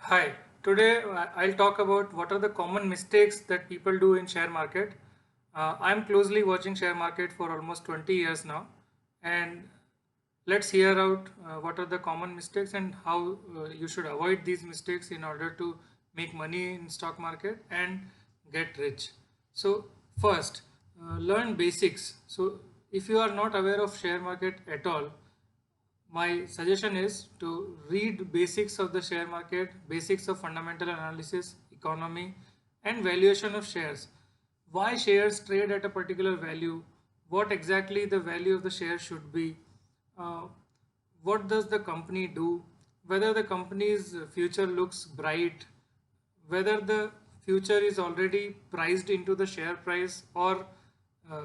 Hi, today I'll talk about what are the common mistakes that people do in share market. I'm closely watching share market for almost 20 years now, and let's hear out what are the common mistakes and how you should avoid these mistakes in order to make money in stock market and get rich. So first, learn basics. So if you are not aware of share market at all, my suggestion is to read basics of the share market, basics of fundamental analysis, economy, and valuation of shares. Why shares trade at a particular value, what exactly the value of the share should be, uh, what does the company do, whether the company's future looks bright, whether the future is already priced into the share price, or uh,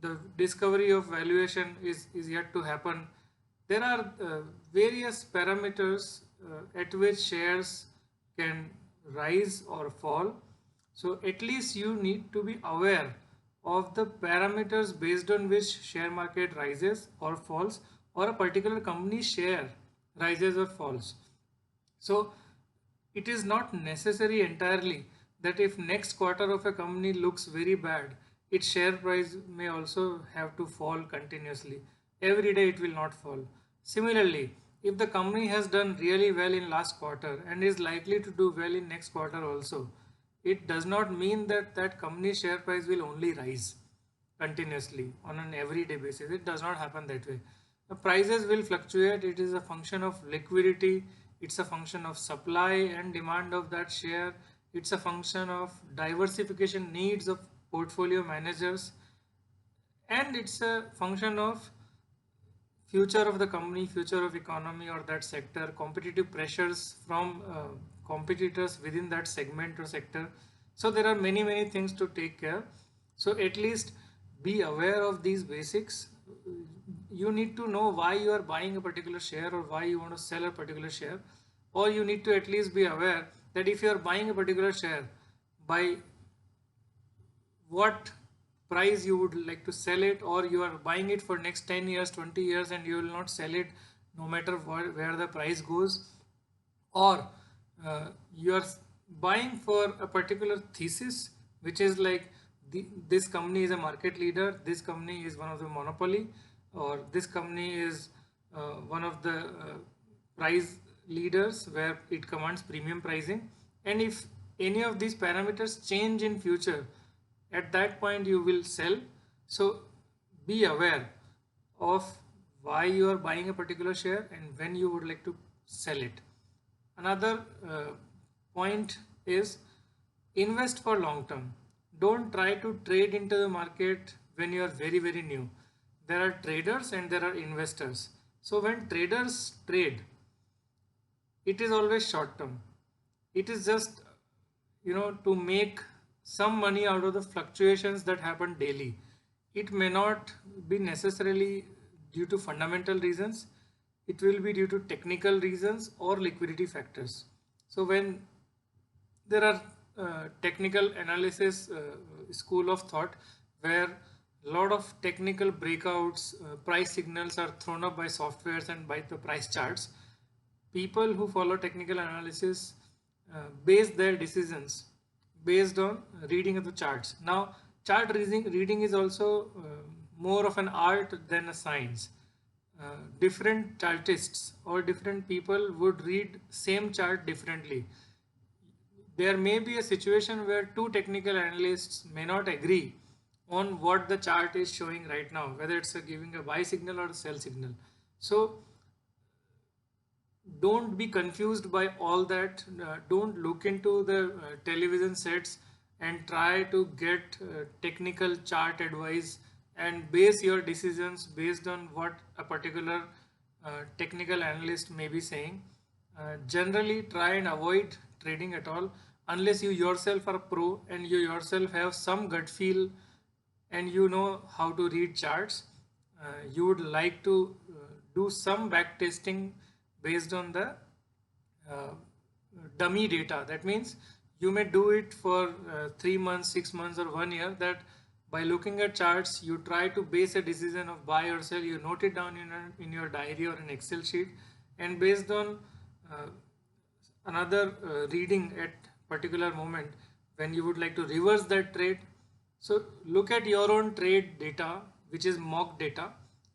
the discovery of valuation is yet to happen. There are various parameters at which shares can rise or fall. So at least you need to be aware of the parameters based on which share market rises or falls, or a particular company share rises or falls. So it is not necessary entirely that if next quarter of a company looks very bad, its share price may also have to fall continuously. Every day it will not fall. Similarly, if the company has done really well in last quarter and is likely to do well in next quarter also, it does not mean that that company's share price will only rise continuously on an everyday basis. It does not happen that way. The prices will fluctuate. It is a function of liquidity. It's a function of supply and demand of that share. It's a function of diversification needs of portfolio managers, and it's a function of future of the company, future of economy or that sector, competitive pressures from competitors within that segment or sector. So there are many things to take care. So at least be aware of these basics. You need to know why you are buying a particular share or why you want to sell a particular share, or you need to at least be aware that if you are buying a particular share, by what price you would like to sell it, or you are buying it for next 10 years, 20 years, and you will not sell it no matter where the price goes, or you are buying for a particular thesis, which is like this company is a market leader, this company is one of the monopoly, or this company is one of the price leaders where it commands premium pricing. And if any of these parameters change in future, at that point you will sell. So be aware of why you are buying a particular share and when you would like to sell it. Another point is invest for long term. Don't try to trade into the market when you are very new. There are traders and there are investors. So when traders trade, it is always short term. It is just, to make some money out of the fluctuations that happen daily. It may not be necessarily due to fundamental reasons. It will be due to technical reasons or liquidity factors. So when there are technical analysis school of thought where a lot of technical breakouts, price signals are thrown up by softwares and by the price charts. People who follow technical analysis base their decisions based on reading of the charts. Now, chart reading is also more of an art than a science. Different chartists or different people would read same chart differently. There may be a situation where two technical analysts may not agree on what the chart is showing right now, whether it's giving a buy signal or a sell signal. So don't be confused by all that. Don't look into the television sets and try to get technical chart advice and base your decisions based on what a particular technical analyst may be saying. Generally try and avoid trading at all unless you yourself are a pro and you yourself have some gut feel and you know how to read charts. You would like to do some back testing based on the uh, dummy data. That means you may do it for 3 months, 6 months, or 1 year. That by looking at charts, you try to base a decision of buy or sell. You note it down in your diary or an Excel sheet, and based on uh, another reading at particular moment when you would like to reverse that trade. So look at your own trade data, which is mock data.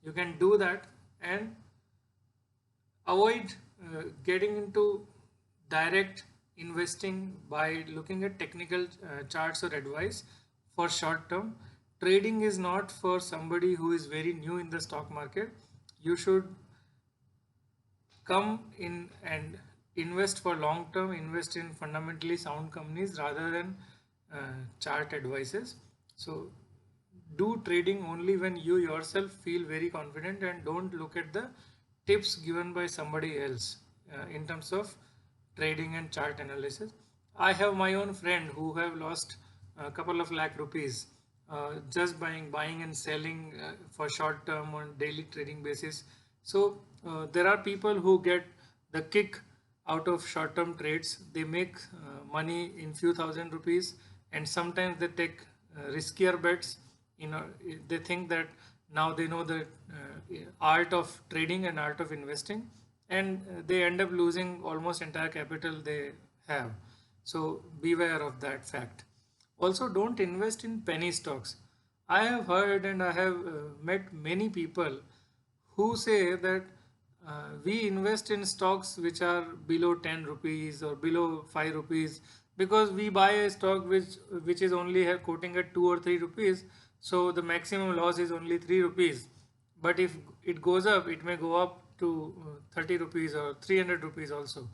You can do that and avoid getting into direct investing by looking at technical charts or advice for short term. Trading is not for somebody who is very new in the stock market. You should come in and invest for long term, invest in fundamentally sound companies rather than chart advices. So do trading only when you yourself feel very confident, and don't look at the tips given by somebody else in terms of trading and chart analysis. I have my own friend who have lost a couple of lakh rupees just buying and selling for short term on daily trading basis. So there are people who get the kick out of short term trades. They make money in few thousand rupees, and sometimes they take riskier bets. You know, they think that now they know the art of trading and art of investing, and they end up losing almost entire capital they have. So beware of that fact. Also, don't invest in penny stocks. I have heard and I have met many people who say that we invest in stocks which are below 10 rupees or below 5 rupees because we buy a stock which is only quoting at 2 or 3 rupees, so the maximum loss is only 3 rupees. But if it goes up, it may go up to 30 rupees or 300 rupees also.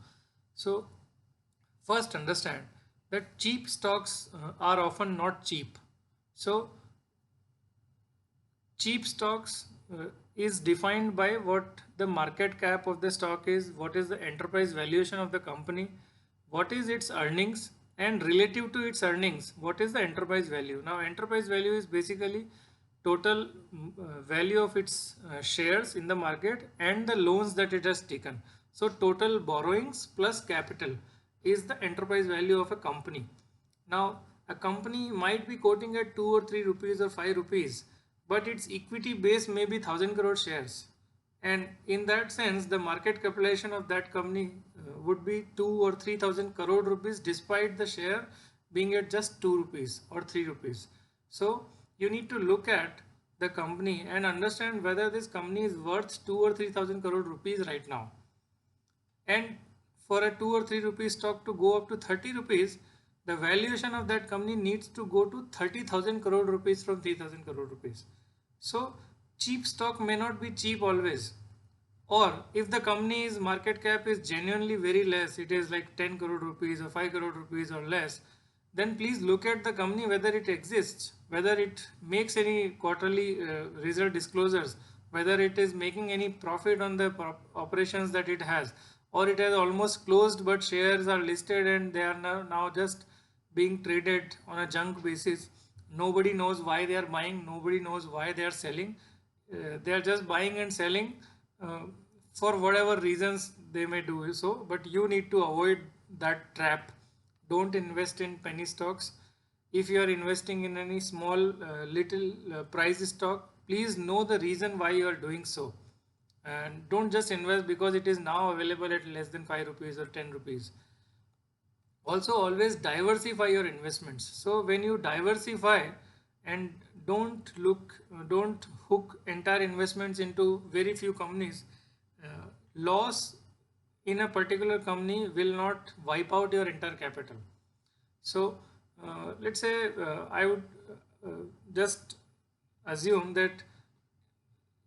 So first understand that cheap stocks are often not cheap. So cheap stocks is defined by what the market cap of the stock is, what is the enterprise valuation of the company, what is its earnings, and relative to its earnings, what is the enterprise value. Now enterprise value is basically total value of its shares in the market and the loans that it has taken. So total borrowings plus capital is the enterprise value of a company. Now a company might be quoting at 2 or 3 rupees or 5 rupees, but its equity base may be 1,000 crore shares, and in that sense the market capitalization of that company would be 2 or 3,000 crore rupees despite the share being at just 2 rupees or 3 rupees. So you need to look at the company and understand whether this company is worth 2 or 3,000 crore rupees right now. And for a 2 or 3 rupees stock to go up to 30 rupees, the valuation of that company needs to go to 30,000 crore rupees from 3,000 crore rupees. So cheap stock may not be cheap always. Or if the company's market cap is genuinely very less, it is like 10 crore rupees or 5 crore rupees or less, then please look at the company whether it exists, whether it makes any quarterly result disclosures, whether it is making any profit on the operations that it has, or it has almost closed but shares are listed and they are now just being traded on a junk basis. Nobody knows why they are buying, nobody knows why they are selling. They are just buying and selling uh, for whatever reasons they may do so, but you need to avoid that trap. Don't invest in penny stocks. If you are investing in any small little price stock, please know the reason why you are doing so, and don't just invest because it is now available at less than 5 rupees or 10 rupees. Also always diversify your investments. So when you diversify and don't hook entire investments into very few companies, loss in a particular company will not wipe out your entire capital. So let's say I would just assume that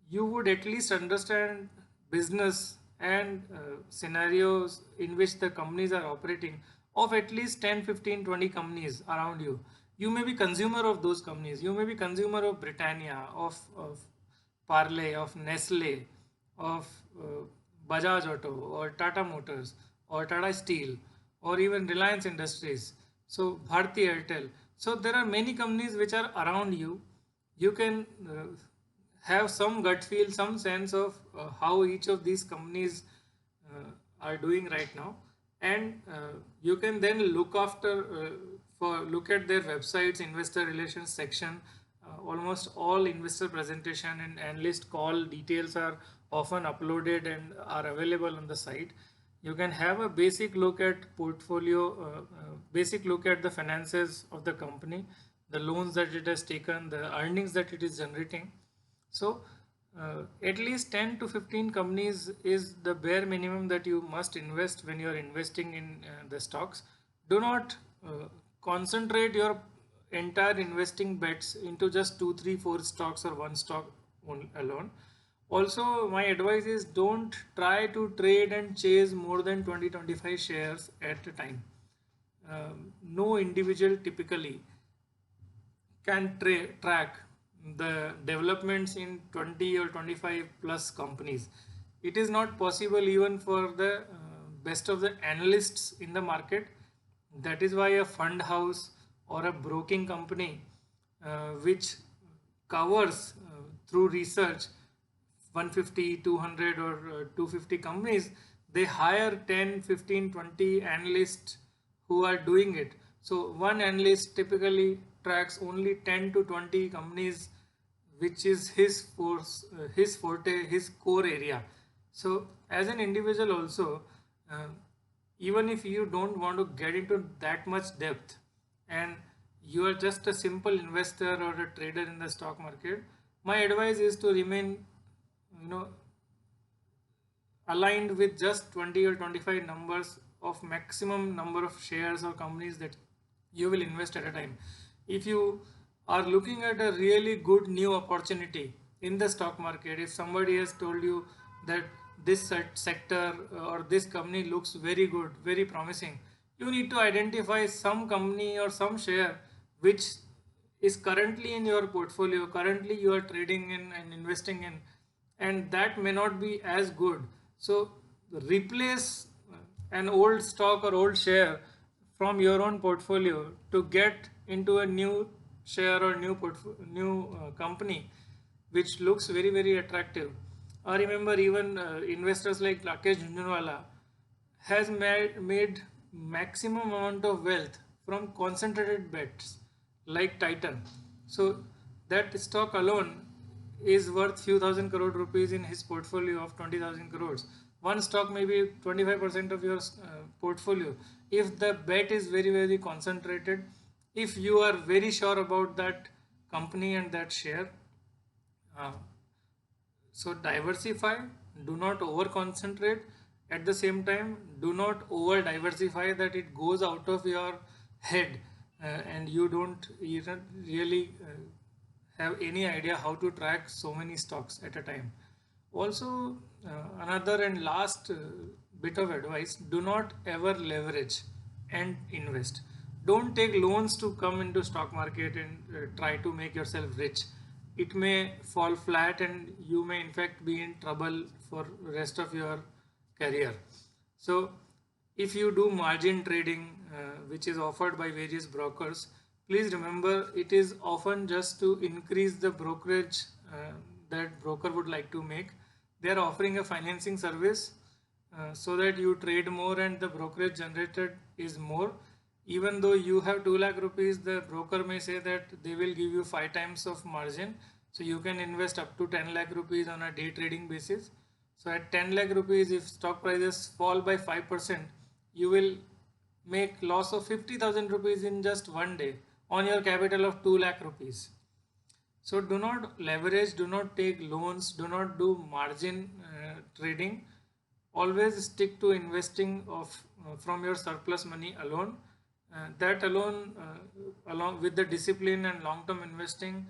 you would at least understand business and scenarios in which the companies are operating of at least 10, 15, 20 companies around you. You may be consumer of those companies. You may be consumer of Britannia, of Parle, of Nestle, of Bajaj Auto or Tata Motors or Tata Steel or even Reliance Industries. So Bharti Airtel. So there are many companies which are around you. You can have some gut feel, some sense of how each of these companies are doing right now, and you can then look at their websites, investor relations section. Almost all investor presentation and analyst call details are often uploaded and are available on the site. You can have a basic look at portfolio, basic look at the finances of the company, the loans that it has taken, the earnings that it is generating. So at least 10 to 15 companies is the bare minimum that you must invest when you are investing in the stocks. Do not concentrate your entire investing bets into just 2, 3, 4 stocks or one stock alone. Also, my advice is don't try to trade and chase more than 20-25 shares at a time. No individual typically can track the developments in 20 or 25 plus companies. It is not possible even for the best of the analysts in the market. That is why a fund house or a broking company which covers through research 150, 200 or 250 companies, they hire 10, 15, 20 analysts who are doing it. So one analyst typically tracks only 10 to 20 companies, which is his forte, his core area. So as an individual also, uh, even if you don't want to get into that much depth and you are just a simple investor or a trader in the stock market, my advice is to remain, you know, aligned with just 20 or 25 numbers of maximum number of shares or companies that you will invest at a time. If you are looking at a really good new opportunity in the stock market, if somebody has told you that this sector or this company looks very good, very promising, you need to identify some company or some share which is currently in your portfolio, currently you are trading in and investing in, and that may not be as good. So replace an old stock or old share from your own portfolio to get into a new share or new company which looks very very attractive. I remember even investors like Rakesh Jhunjhunwala has made maximum amount of wealth from concentrated bets like Titan. So that stock alone is worth few thousand crore rupees in his portfolio of 20,000 crores. One stock may be 25% of your portfolio. If the bet is very very concentrated, if you are very sure about that company and that share, uh, so diversify, do not over concentrate. At the same time, do not over diversify that it goes out of your head and you don't even really have any idea how to track so many stocks at a time. Also, another and last bit of advice, do not ever leverage and invest. Don't take loans to come into stock market and try to make yourself rich. It may fall flat and you may in fact be in trouble for rest of your career. So if you do margin trading, which is offered by various brokers, please remember it is often just to increase the brokerage that broker would like to make. They are offering a financing service so that you trade more and the brokerage generated is more. Even though you have 2 lakh rupees, the broker may say that they will give you 5 times of margin. So you can invest up to 10 lakh rupees on a day trading basis. So at 10 lakh rupees, if stock prices fall by 5%, you will make loss of 50,000 rupees in just one day on your capital of 2 lakh rupees. So do not leverage, do not take loans, do not do margin trading. Always stick to investing of from your surplus money alone. That alone, along with the discipline and long-term investing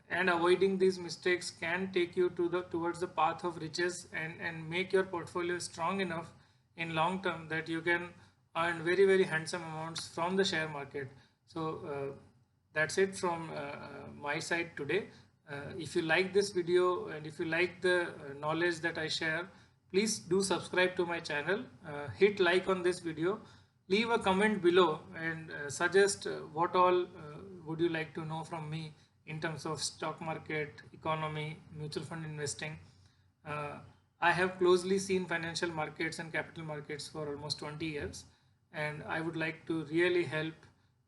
and avoiding these mistakes, can take you to the towards the path of riches and make your portfolio strong enough in long term that you can earn very very handsome amounts from the share market. So that's it from my side today. If you like this video and if you like the knowledge that I share, please do subscribe to my channel, hit like on this video, leave a comment below and suggest what all would you like to know from me in terms of stock market, economy, mutual fund investing. Uh, I have closely seen financial markets and capital markets for almost 20 years, and I would like to really help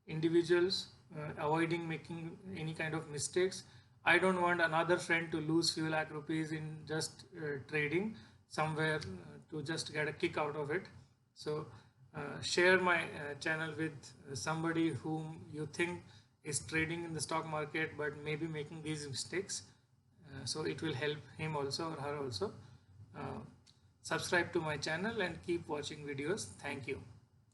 individuals avoiding making any kind of mistakes. I don't want another friend to lose few lakh rupees in just trading somewhere to just get a kick out of it. So share my channel with somebody whom you think is trading in the stock market but maybe making these mistakes. So it will help him also or her also. Subscribe to my channel and keep watching videos. Thank you.